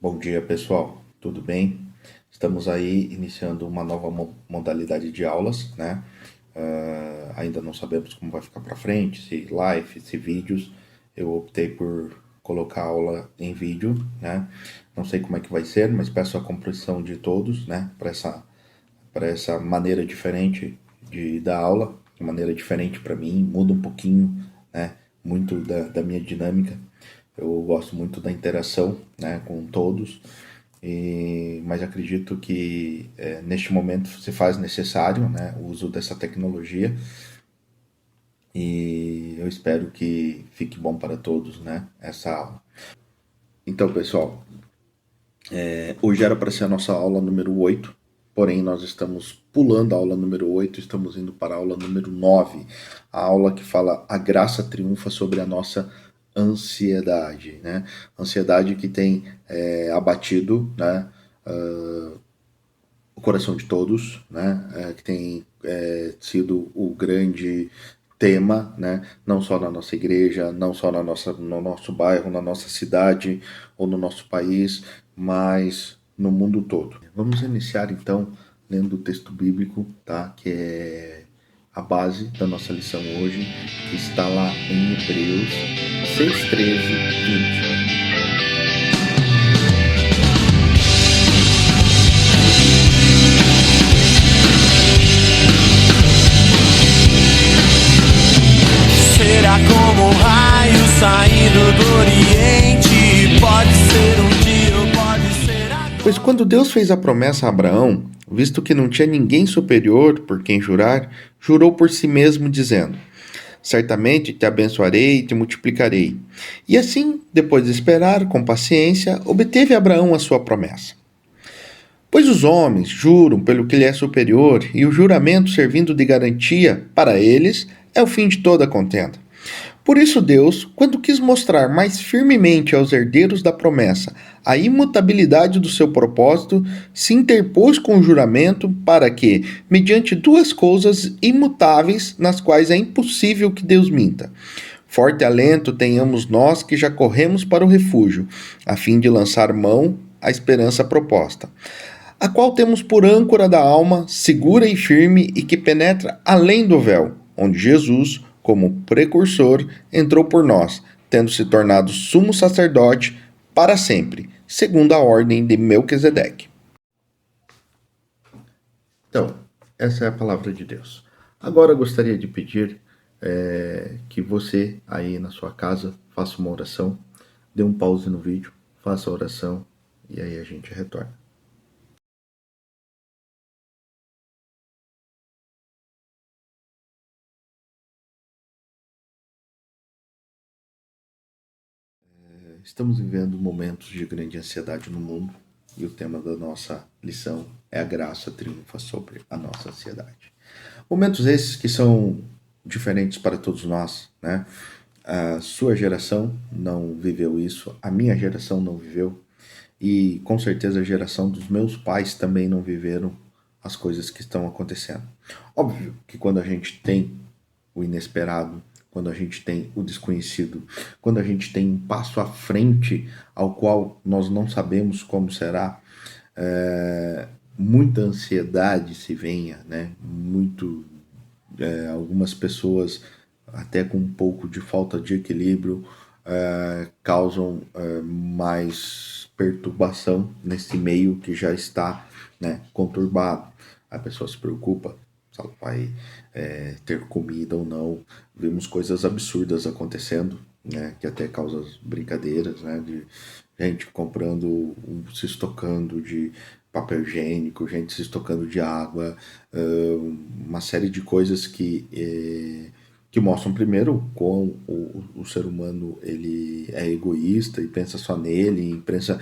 Bom dia, pessoal. Tudo bem? Estamos aí iniciando uma nova modalidade de aulas, né? Ainda não sabemos como vai ficar para frente, se live, se vídeos. Eu optei por colocar a aula em vídeo, né? Não sei como é que vai ser, mas peço a compreensão de todos, né? Para essa maneira diferente de dar aula, uma maneira diferente para mim, muda um pouquinho, né? Muito da minha dinâmica. Eu gosto muito da interação, né, com todos, mas acredito que neste momento se faz necessário, né, o uso dessa tecnologia e eu espero que fique bom para todos, né, essa aula. Então, pessoal, hoje era para ser a nossa aula número 8, porém nós estamos pulando a aula número 8, estamos indo para a aula número 9, a aula que fala a graça triunfa sobre a nossa ansiedade, né? Ansiedade que tem abatido, né, o coração de todos, né? Que tem sido o grande tema, né? Não só na nossa igreja, não só no nosso bairro, na nossa cidade ou no nosso país, mas no mundo todo. Vamos iniciar então lendo o texto bíblico, tá? Que é a base da nossa lição hoje, que está lá em Hebreus 6, 13, 20. Será como um raio saindo do Oriente? Pode ser um dia ou pode ser agora. Pois quando Deus fez a promessa a Abraão, visto que não tinha ninguém superior por quem jurar, jurou por si mesmo, dizendo: Certamente te abençoarei e te multiplicarei. E assim, depois de esperar com paciência, obteve Abraão a sua promessa. Pois os homens juram pelo que lhe é superior, e o juramento servindo de garantia para eles é o fim de toda contenda. Por isso, Deus, quando quis mostrar mais firmemente aos herdeiros da promessa a imutabilidade do seu propósito, se interpôs com o juramento para que, mediante duas coisas imutáveis, nas quais é impossível que Deus minta, forte alento tenhamos nós que já corremos para o refúgio, a fim de lançar mão à esperança proposta, a qual temos por âncora da alma, segura e firme e que penetra além do véu, onde Jesus, como precursor, entrou por nós, tendo se tornado sumo sacerdote para sempre, segundo a ordem de Melquisedeque. Então, essa é a palavra de Deus. Agora eu gostaria de pedir que você aí na sua casa faça uma oração, dê um pause no vídeo, faça a oração e aí a gente retorna. Estamos vivendo momentos de grande ansiedade no mundo e o tema da nossa lição é a graça triunfa sobre a nossa ansiedade. Momentos esses que são diferentes para todos nós, né? A sua geração não viveu isso, a minha geração não viveu e com certeza a geração dos meus pais também não viveram as coisas que estão acontecendo. Óbvio que quando a gente tem o inesperado, quando a gente tem o desconhecido, quando a gente tem um passo à frente ao qual nós não sabemos como será, muita ansiedade se venha, né? Algumas pessoas até com um pouco de falta de equilíbrio causam mais perturbação nesse meio que já está, né, conturbado. A pessoa se preocupa se ela vai ter comida ou não. Vemos coisas absurdas acontecendo, né, que até causam brincadeiras, né, de gente comprando, se estocando de papel higiênico, gente se estocando de água, uma série de coisas que mostram primeiro como o ser humano ele é egoísta e pensa só nele, e pensa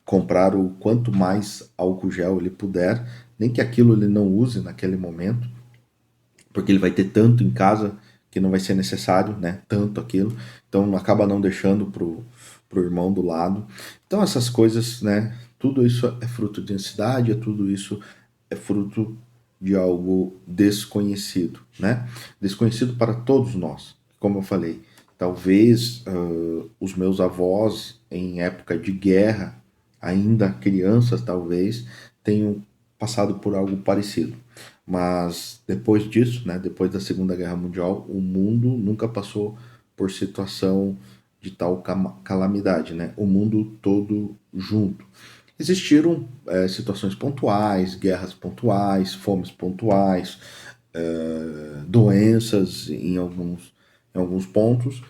comprar o quanto mais álcool gel ele puder, nem que aquilo ele não use naquele momento, porque ele vai ter tanto em casa que não vai ser necessário, né? Tanto aquilo, então acaba não deixando pro irmão do lado. Então essas coisas, né? Tudo isso é fruto de ansiedade, tudo isso é fruto de algo desconhecido, né? Desconhecido para todos nós. Como eu falei, talvez os meus avós em época de guerra ainda crianças talvez tenham passado por algo parecido. Mas depois disso, né, depois da Segunda Guerra Mundial, o mundo nunca passou por situação de tal calamidade, né? O mundo todo junto. Existiram situações pontuais, guerras pontuais, fomes pontuais, doenças em alguns pontos.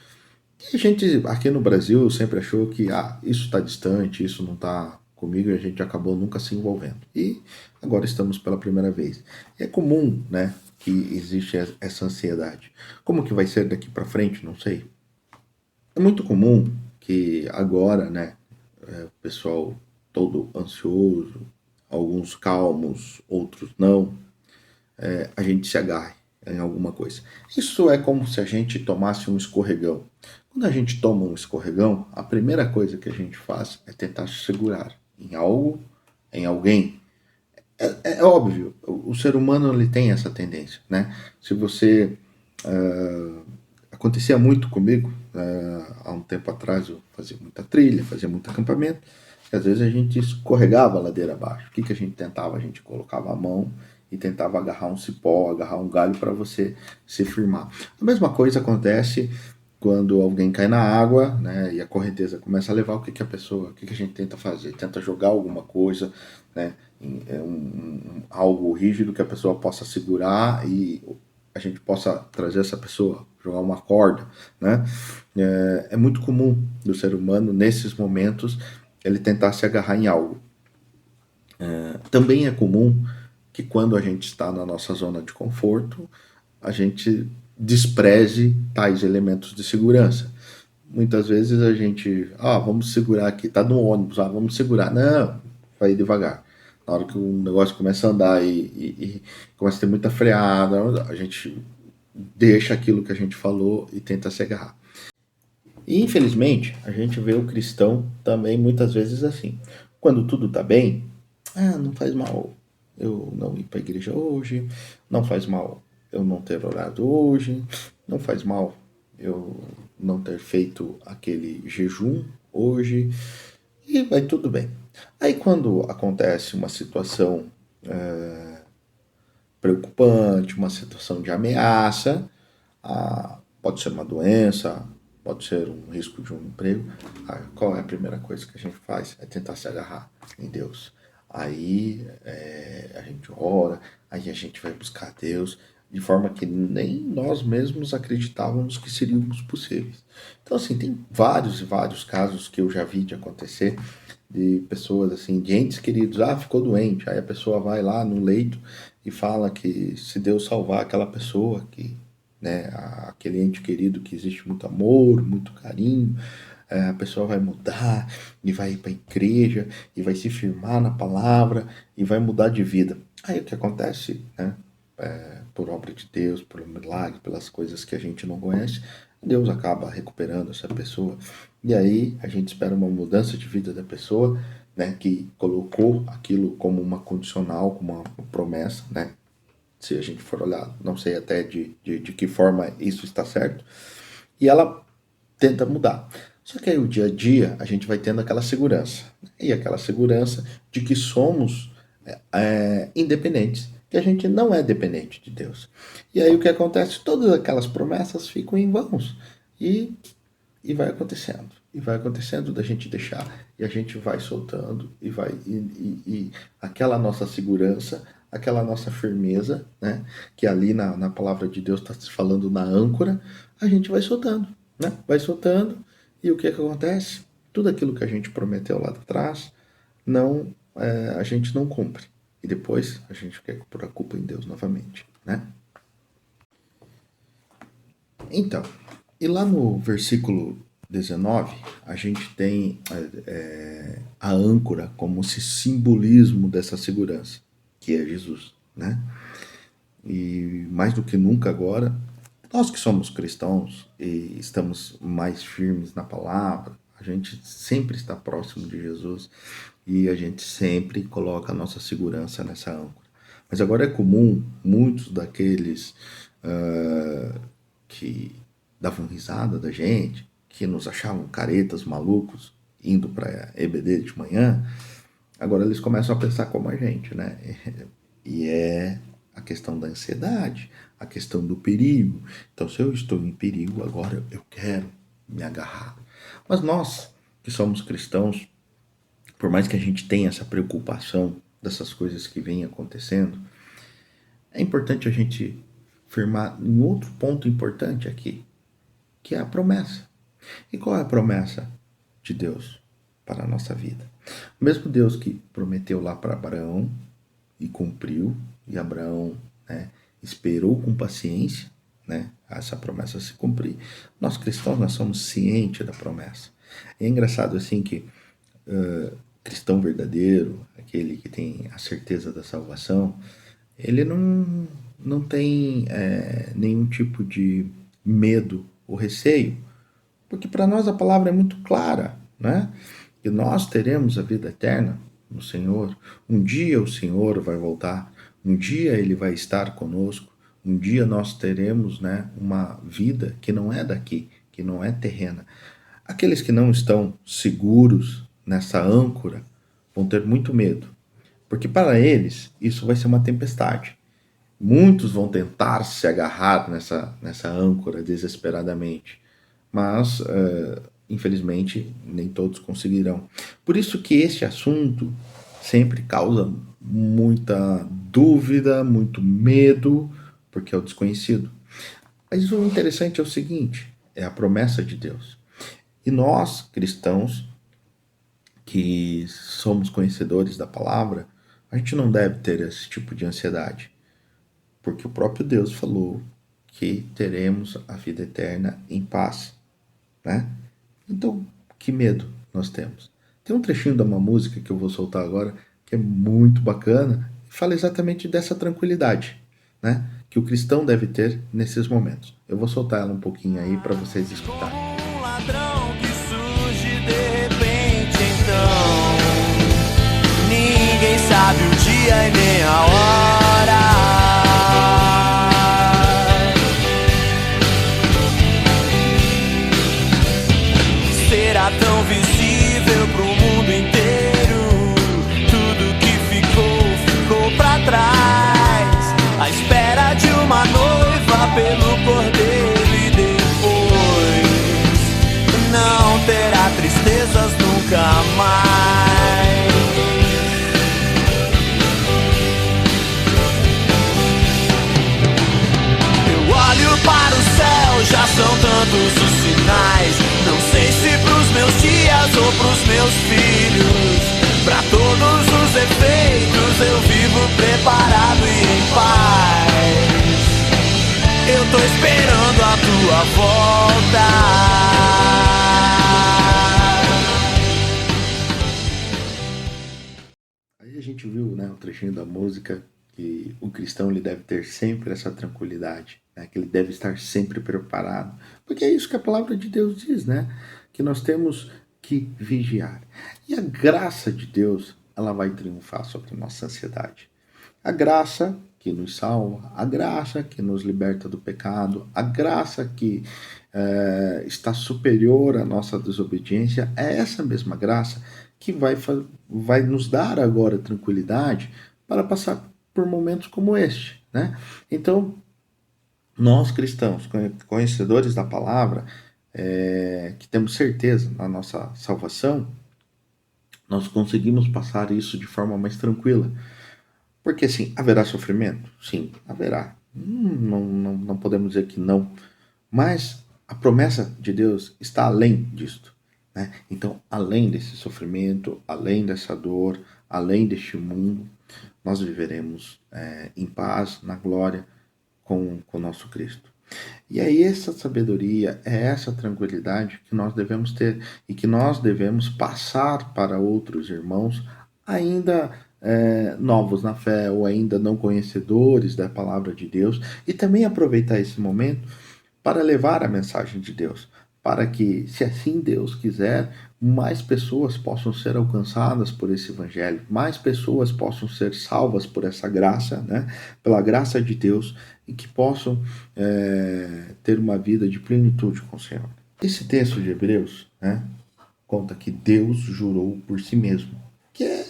E a gente, aqui no Brasil, sempre achou que isso está distante, isso não está comigo, e a gente acabou nunca se envolvendo. E agora estamos pela primeira vez. É comum, né, que existe essa ansiedade. Como que vai ser daqui para frente? Não sei. É muito comum que agora, né, o pessoal todo ansioso, alguns calmos, outros não, a gente se agarre em alguma coisa. Isso é como se a gente tomasse um escorregão. Quando a gente toma um escorregão, a primeira coisa que a gente faz é tentar se segurar em algo, em alguém. É óbvio, o ser humano ele tem essa tendência, né? Se você acontecia muito comigo, há um tempo atrás eu fazia muita trilha, fazia muito acampamento, e às vezes a gente escorregava a ladeira abaixo. O que, que a gente tentava? A gente colocava a mão e tentava agarrar um cipó, agarrar um galho para você se firmar. A mesma coisa acontece quando alguém cai na água, né, e a correnteza começa a levar, o que, que a pessoa, o que, que a gente tenta fazer? Tenta jogar alguma coisa, né, algo rígido que a pessoa possa segurar e a gente possa trazer essa pessoa, jogar uma corda, né? É muito comum do ser humano, nesses momentos, ele tentar se agarrar em algo. Também é comum que quando a gente está na nossa zona de conforto, a gente despreze tais elementos de segurança. Muitas vezes a gente, vamos segurar aqui, tá no ônibus, vamos segurar. Não, vai devagar. Na hora que o negócio começa a andar e começa a ter muita freada, a gente deixa aquilo que a gente falou e tenta se agarrar. E infelizmente, a gente vê o cristão também muitas vezes assim. Quando tudo tá bem, não faz mal eu não ir para a igreja hoje, não faz mal eu não ter orado hoje, não faz mal eu não ter feito aquele jejum hoje, e vai tudo bem. Aí quando acontece uma situação preocupante, uma situação de ameaça, pode ser uma doença, pode ser um risco de um emprego, qual é a primeira coisa que a gente faz? É tentar se agarrar em Deus. Aí a gente ora, aí a gente vai buscar Deus, de forma que nem nós mesmos acreditávamos que seríamos possíveis. Então, assim, tem vários e vários casos que eu já vi de acontecer, de pessoas, assim, de entes queridos, ficou doente, aí a pessoa vai lá no leito e fala que se Deus salvar aquela pessoa, que, né, aquele ente querido que existe muito amor, muito carinho, a pessoa vai mudar e vai ir para a igreja e vai se firmar na palavra e vai mudar de vida. Aí o que acontece, né? Por obra de Deus, por milagre, pelas coisas que a gente não conhece, Deus acaba recuperando essa pessoa. E aí a gente espera uma mudança de vida da pessoa, né? Que colocou aquilo como uma condicional, como uma promessa, né? Se a gente for olhar, não sei até de que forma isso está certo. E ela tenta mudar. Só que aí o dia a dia a gente vai tendo aquela segurança. E aquela segurança de que somos independentes, que a gente não é dependente de Deus. E aí o que acontece? Todas aquelas promessas ficam em vãos. E vai acontecendo. E vai acontecendo da gente deixar. E a gente vai soltando. E vai. E aquela nossa segurança, aquela nossa firmeza, né? Que ali na palavra de Deus está se falando na âncora, a gente vai soltando. Né? Vai soltando. E o que acontece? Tudo aquilo que a gente prometeu lá atrás, a gente não cumpre. E depois a gente quer pôr a culpa em Deus novamente, né? Então, e lá no versículo 19, a gente tem a âncora como esse simbolismo dessa segurança, que é Jesus, né? E mais do que nunca agora, nós que somos cristãos e estamos mais firmes na palavra, a gente sempre está próximo de Jesus e a gente sempre coloca a nossa segurança nessa âncora. Mas agora é comum muitos daqueles que davam risada da gente, que nos achavam caretas, malucos, indo para EBD de manhã, agora eles começam a pensar como a gente, né? E é a questão da ansiedade, a questão do perigo. Então, se eu estou em perigo, agora eu quero me agarrar. Mas nós, que somos cristãos, por mais que a gente tenha essa preocupação dessas coisas que vêm acontecendo, é importante a gente firmar em outro ponto importante aqui, que é a promessa. E qual é a promessa de Deus para a nossa vida? O mesmo Deus que prometeu lá para Abraão e cumpriu, e Abraão, né, esperou com paciência, né, essa promessa se cumprir. Nós cristãos, nós somos cientes da promessa. É engraçado assim que cristão verdadeiro, aquele que tem a certeza da salvação, ele não tem nenhum tipo de medo ou receio, porque para nós a palavra é muito clara, né? Que nós teremos a vida eterna no Senhor. Um dia o Senhor vai voltar, um dia Ele vai estar conosco, um dia nós teremos, né, uma vida que não é daqui, que não é terrena. Aqueles que não estão seguros nessa âncora vão ter muito medo, porque para eles isso vai ser uma tempestade. Muitos vão tentar se agarrar nessa âncora desesperadamente, mas infelizmente nem todos conseguirão. Por isso que este assunto sempre causa muita dúvida, muito medo, porque é o desconhecido. Mas o interessante é o seguinte, é a promessa de Deus. E nós, cristãos, que somos conhecedores da palavra, a gente não deve ter esse tipo de ansiedade, porque o próprio Deus falou que teremos a vida eterna em paz, né? Então, que medo nós temos? Tem um trechinho de uma música que eu vou soltar agora que é muito bacana e fala exatamente dessa tranquilidade, né? Que o cristão deve ter nesses momentos. Eu vou soltar ela um pouquinho aí para vocês escutarem. Um ladrão que surge de repente, então ninguém sabe o dia e nem a hora. Será tão visível pro mundo inteiro. Tudo que ficou pra trás. À espera de uma noiva pelo cordeiro e depois não terá tristezas nunca mais. Eu olho para o céu, já são tantos os sinais. Não sei se pros meus dias ou pros meus filhos. Pra todos os efeitos eu vivo preparado e em paz. Eu tô esperando a tua volta. Aí a gente viu, né, um trechinho da música que o cristão ele deve ter sempre essa tranquilidade, né, que ele deve estar sempre preparado, porque é isso que a palavra de Deus diz, né, que nós temos que vigiar. E a graça de Deus, ela vai triunfar sobre a nossa ansiedade. A graça que nos salva, a graça que nos liberta do pecado, a graça que está superior à nossa desobediência, é essa mesma graça que vai nos dar agora tranquilidade para passar por momentos como este, né? Então, nós cristãos, conhecedores da palavra, que temos certeza na nossa salvação, nós conseguimos passar isso de forma mais tranquila. Porque sim, haverá sofrimento? Sim, haverá. Não podemos dizer que não. Mas a promessa de Deus está além disto, né? Então, além desse sofrimento, além dessa dor, além deste mundo, nós viveremos em paz, na glória, com o nosso Cristo. E é essa sabedoria, é essa tranquilidade que nós devemos ter e que nós devemos passar para outros irmãos ainda novos na fé ou ainda não conhecedores da palavra de Deus, e também aproveitar esse momento para levar a mensagem de Deus, para que, se assim Deus quiser, mais pessoas possam ser alcançadas por esse evangelho, mais pessoas possam ser salvas por essa graça, né? Pela graça de Deus, e que possam ter uma vida de plenitude com o Senhor. Esse texto de Hebreus, né, conta que Deus jurou por si mesmo, que é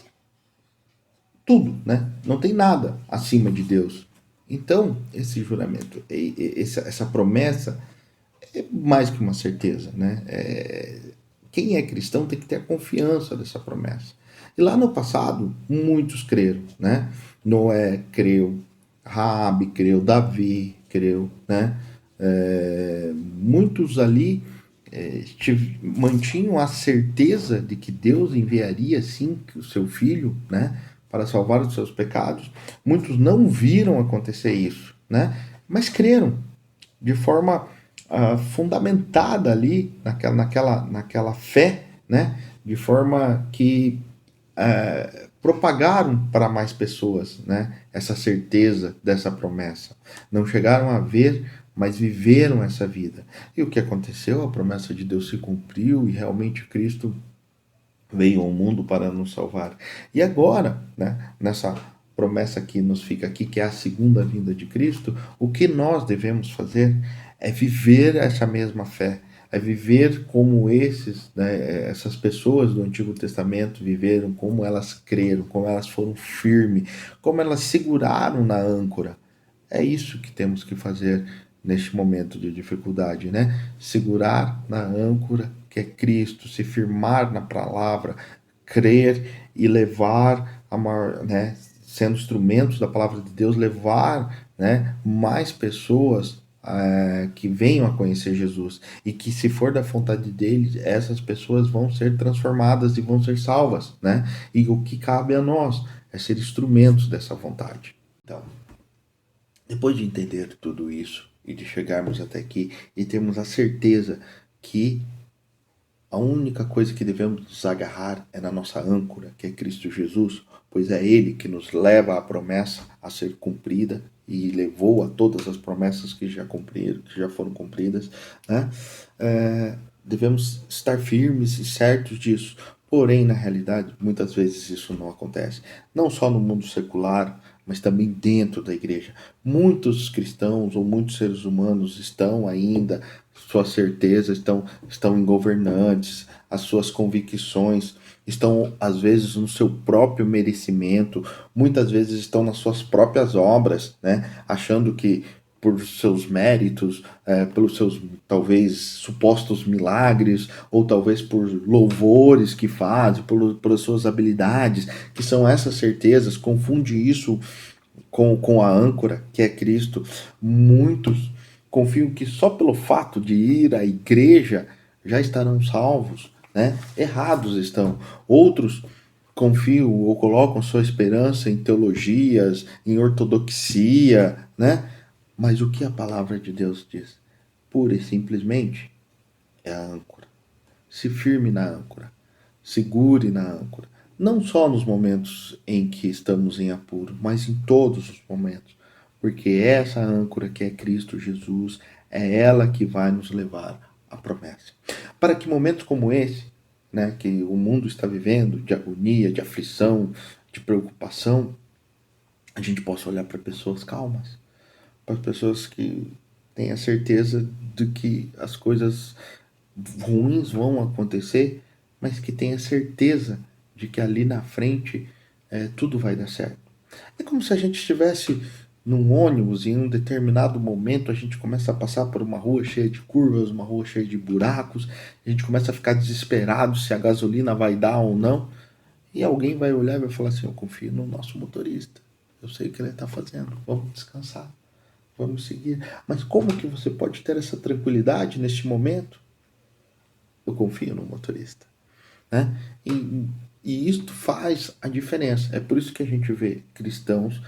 tudo, né? Não tem nada acima de Deus. Então, esse juramento, essa promessa é mais que uma certeza, né? Quem é cristão tem que ter a confiança dessa promessa. E lá no passado, muitos creram, né? Noé creu, Raabe creu, Davi creu, né? Muitos ali mantinham a certeza de que Deus enviaria sim o seu filho, né, para salvar os seus pecados. Muitos não viram acontecer isso, né, mas creram de forma fundamentada ali naquela fé, né, de forma que propagaram para mais pessoas, né, essa certeza dessa promessa. Não chegaram a ver, mas viveram essa vida. E o que aconteceu? A promessa de Deus se cumpriu e realmente Cristo veio ao mundo para nos salvar. E agora, né, nessa promessa que nos fica aqui, que é a segunda vinda de Cristo, o que nós devemos fazer é viver essa mesma fé, é viver como né, essas pessoas do Antigo Testamento viveram, como elas creram, como elas foram firmes, como elas seguraram na âncora. É isso que temos que fazer neste momento de dificuldade, né? Segurar na âncora que é Cristo, se firmar na palavra, crer e levar a maior, né, sendo instrumentos da palavra de Deus, levar, né, mais pessoas que venham a conhecer Jesus e que, se for da vontade dele, essas pessoas vão ser transformadas e vão ser salvas, né? E o que cabe a nós é ser instrumentos dessa vontade. Então, depois de entender tudo isso e de chegarmos até aqui e termos a certeza que a única coisa que devemos nos agarrar é na nossa âncora, que é Cristo Jesus, pois é Ele que nos leva à promessa a ser cumprida e levou a todas as promessas que já cumpriram, que já foram cumpridas, né? Devemos estar firmes e certos disso. Porém, na realidade, muitas vezes isso não acontece. Não só no mundo secular, mas também dentro da igreja. Muitos cristãos ou muitos seres humanos estão ainda, suas certezas estão em governantes, as suas convicções estão, às vezes, no seu próprio merecimento, muitas vezes estão nas suas próprias obras, né? Achando que por seus méritos, pelos seus talvez supostos milagres, ou talvez por louvores que fazem, pelas suas habilidades, que são essas certezas, confunde isso com a âncora, que é Cristo. Muitos confiam que só pelo fato de ir à igreja já estarão salvos, né? Errados estão. Outros confiam ou colocam sua esperança em teologias, em ortodoxia, né? Mas o que a palavra de Deus diz? Pura e simplesmente é a âncora. Se firme na âncora. Segure na âncora. Não só nos momentos em que estamos em apuro, mas em todos os momentos. Porque essa âncora que é Cristo Jesus, é ela que vai nos levar à promessa. Para que momentos como esse, né, que o mundo está vivendo, de agonia, de aflição, de preocupação, a gente possa olhar para pessoas calmas, para as pessoas que têm a certeza de que as coisas ruins vão acontecer, mas que têm a certeza de que ali na frente tudo vai dar certo. É como se a gente estivesse num ônibus e em um determinado momento a gente começa a passar por uma rua cheia de curvas, uma rua cheia de buracos, a gente começa a ficar desesperado se a gasolina vai dar ou não, e alguém vai olhar e vai falar assim: eu confio no nosso motorista, eu sei o que ele está fazendo, vamos descansar. Vamos seguir. Mas como que você pode ter essa tranquilidade neste momento? Eu confio no motorista, né? E isto faz a diferença. É por isso que a gente vê cristãos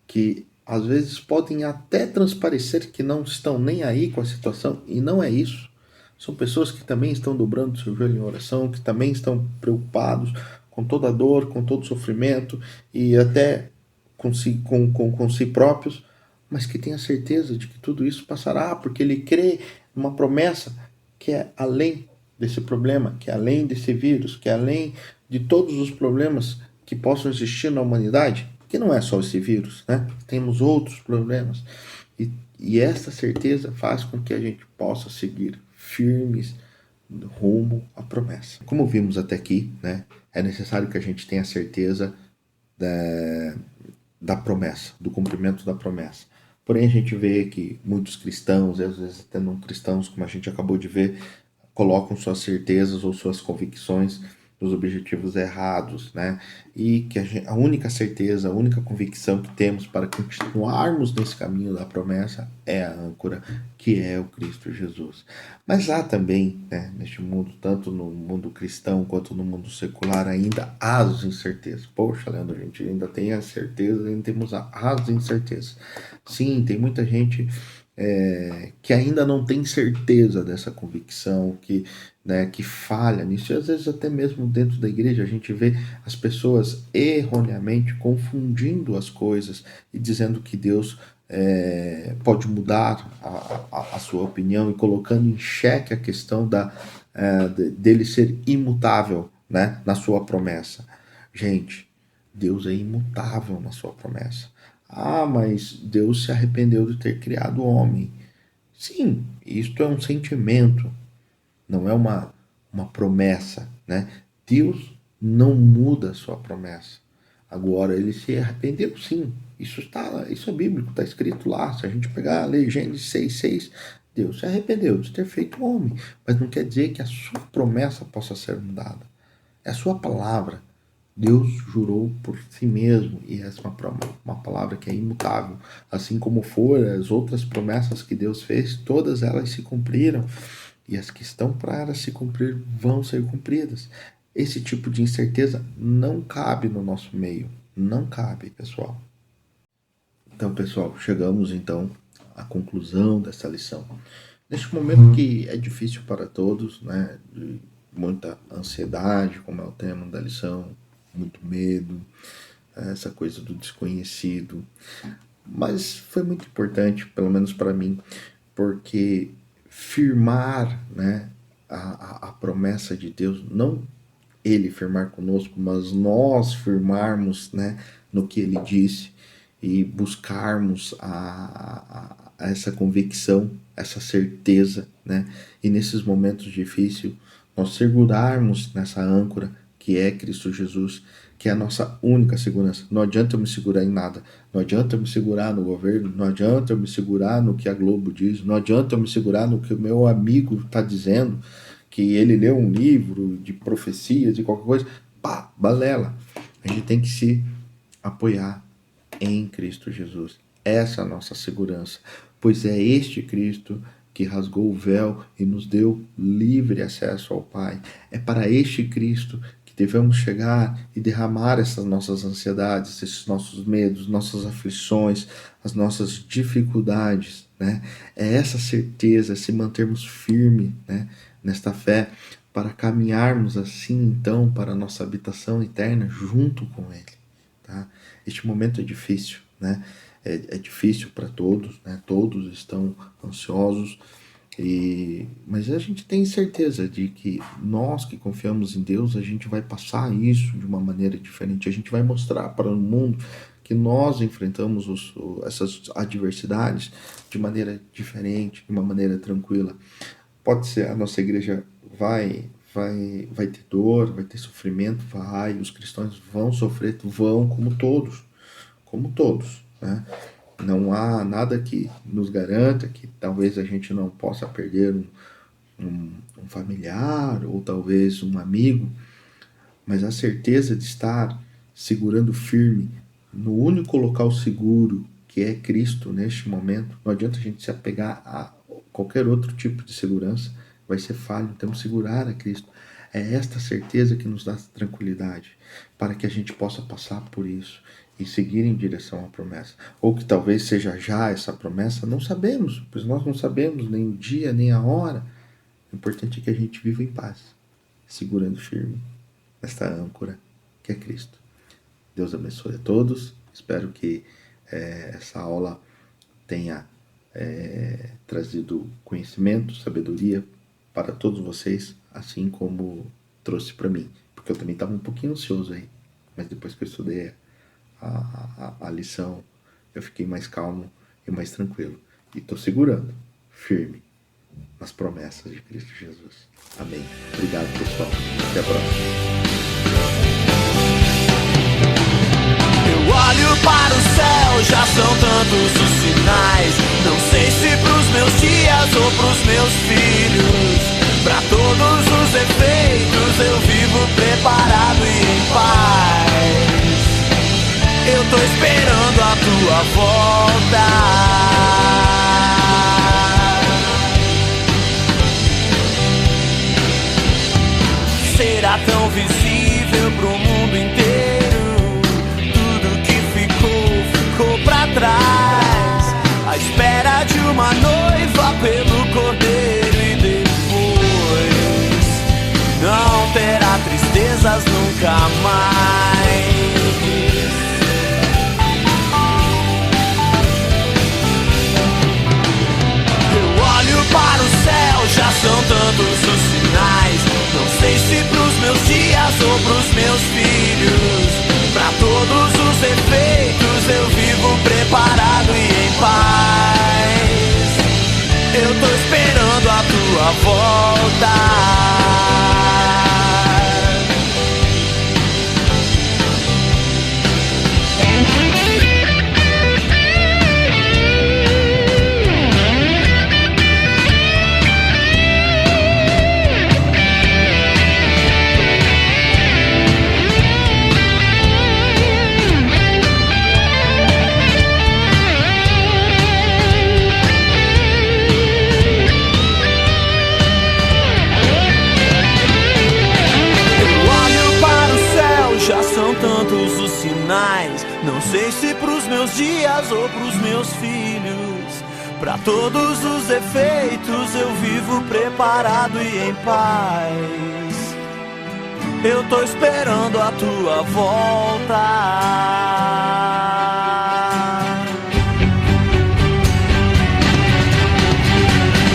que às vezes podem até transparecer que não estão nem aí com a situação, e não é isso. São pessoas que também estão dobrando seu joelho em oração, que também estão preocupados com toda a dor, com todo o sofrimento e até com si próprios, mas que tem a certeza de que tudo isso passará, porque ele crê numa promessa que é além desse problema, que é além desse vírus, que é além de todos os problemas que possam existir na humanidade, que não é só esse vírus, né? Temos outros problemas. E essa certeza faz com que a gente possa seguir firmes rumo à promessa. Como vimos até aqui, né, é necessário que a gente tenha certeza da promessa, do cumprimento da promessa. Porém, a gente vê que muitos cristãos, e às vezes até não cristãos, como a gente acabou de ver, colocam suas certezas ou suas convicções nos objetivos errados, né? E que a única certeza, a única convicção que temos para continuarmos nesse caminho da promessa é a âncora, que é o Cristo Jesus. Mas há também, né, neste mundo, tanto no mundo cristão quanto no mundo secular, ainda há as incertezas. Poxa, Leandro, a gente ainda tem a certeza, ainda temos as incertezas. Sim, tem muita gente que ainda não tem certeza dessa convicção, que falha nisso, e às vezes até mesmo dentro da igreja a gente vê as pessoas erroneamente confundindo as coisas e dizendo que Deus pode mudar a sua opinião e colocando em xeque a questão dele ser imutável, né, na sua promessa. Gente, Deus é imutável na sua promessa. Ah, mas Deus se arrependeu de ter criado o homem. Sim, isto é um sentimento, não é uma promessa, né? Deus não muda a sua promessa. Agora, ele se arrependeu, sim. Isso é bíblico, está escrito lá. Se a gente pegar a lei Gênesis 6:6, Deus se arrependeu de ter feito o homem, mas não quer dizer que a sua promessa possa ser mudada. É a sua palavra. Deus jurou por si mesmo, e essa é uma palavra que é imutável. Assim como foram as outras promessas que Deus fez, todas elas se cumpriram, e as que estão para se cumprir vão ser cumpridas. Esse tipo de incerteza não cabe no nosso meio, não cabe, pessoal. Então, pessoal, chegamos então à conclusão dessa lição. Neste momento que é difícil para todos, né, de muita ansiedade, como é o tema da lição, muito medo, essa coisa do desconhecido. Mas foi muito importante, pelo menos para mim, porque firmar, né, a promessa de Deus, não ele firmar conosco, mas nós firmarmos, né, no que ele disse e buscarmos essa convicção, essa certeza, né, e nesses momentos difíceis nós segurarmos nessa âncora que é Cristo Jesus, que é a nossa única segurança. Não adianta eu me segurar em nada, não adianta eu me segurar no governo, não adianta eu me segurar no que a Globo diz, não adianta eu me segurar no que o meu amigo está dizendo, que ele leu um livro de profecias e qualquer coisa. Pá, balela. A gente tem que se apoiar em Cristo Jesus. Essa é a nossa segurança, pois é este Cristo que rasgou o véu e nos deu livre acesso ao Pai. É para este Cristo que devemos chegar e derramar essas nossas ansiedades, esses nossos medos, nossas aflições, as nossas dificuldades, né? É essa certeza, se mantermos firme, né, nesta fé, para caminharmos assim então para a nossa habitação eterna junto com Ele. Tá? Este momento é difícil, né? É difícil para todos, né? Todos estão ansiosos, mas a gente tem certeza de que nós que confiamos em Deus, a gente vai passar isso de uma maneira diferente. A gente vai mostrar para o mundo que nós enfrentamos essas adversidades de maneira diferente, de uma maneira tranquila. Pode ser, a nossa igreja vai ter dor, vai ter sofrimento, os cristãos vão sofrer, vão, como todos, né? Não há nada que nos garanta que talvez a gente não possa perder um familiar ou talvez um amigo, mas a certeza de estar segurando firme no único local seguro que é Cristo neste momento, não adianta a gente se apegar a qualquer outro tipo de segurança, vai ser falho, temos que segurar a Cristo. É esta certeza que nos dá tranquilidade, para que a gente possa passar por isso e seguir em direção à promessa. Ou que talvez seja já essa promessa, não sabemos, pois nós não sabemos nem o dia, nem a hora. O importante é que a gente viva em paz, segurando firme esta âncora que é Cristo. Deus abençoe a todos. Espero que essa aula tenha trazido conhecimento, sabedoria para todos vocês, assim como trouxe para mim, porque eu também estava um pouquinho ansioso aí, mas depois que eu estudei a lição, eu fiquei mais calmo e mais tranquilo, e estou segurando, firme, nas promessas de Cristo Jesus. Amém. Obrigado, pessoal. Até a próxima. Eu olho para o céu, já são tantos os sinais. Não sei se pros meus dias ou pros meus filhos. Pra todos os efeitos eu vivo preparado e em paz. Eu tô esperando a tua volta. Será tão visível pro mundo inteiro. Tudo que ficou pra trás. À espera de uma noiva pelo cordeiro. E depois não terá tristezas nunca mais. Eu olho para o céu, já são tantos os sinais. Não sei se pros meus dias ou pros meus filhos. Pra todos os efeitos eu vivo preparado e em paz. Eu tô esperando a tua volta. Não sei se pros meus dias ou pros meus filhos. Pra todos os efeitos eu vivo preparado e em paz. Eu tô esperando a tua volta.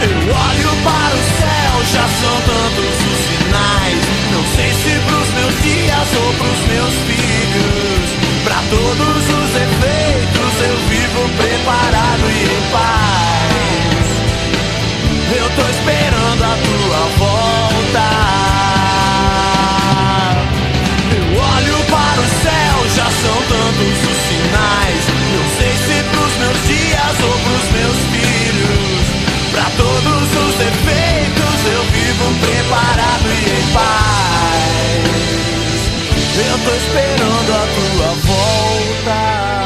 Eu olho para o céu, já são tantos os sinais. Não sei se pros meus dias ou pros meus filhos. Pra todos os efeitos eu vivo preparado e em paz. Eu tô esperando a tua volta. Eu olho para o céu, já são tantos os sinais. Não sei se pros meus dias ou pros meus filhos. Pra todos os efeitos eu vivo preparado e em paz. Eu tô esperando a tua volta.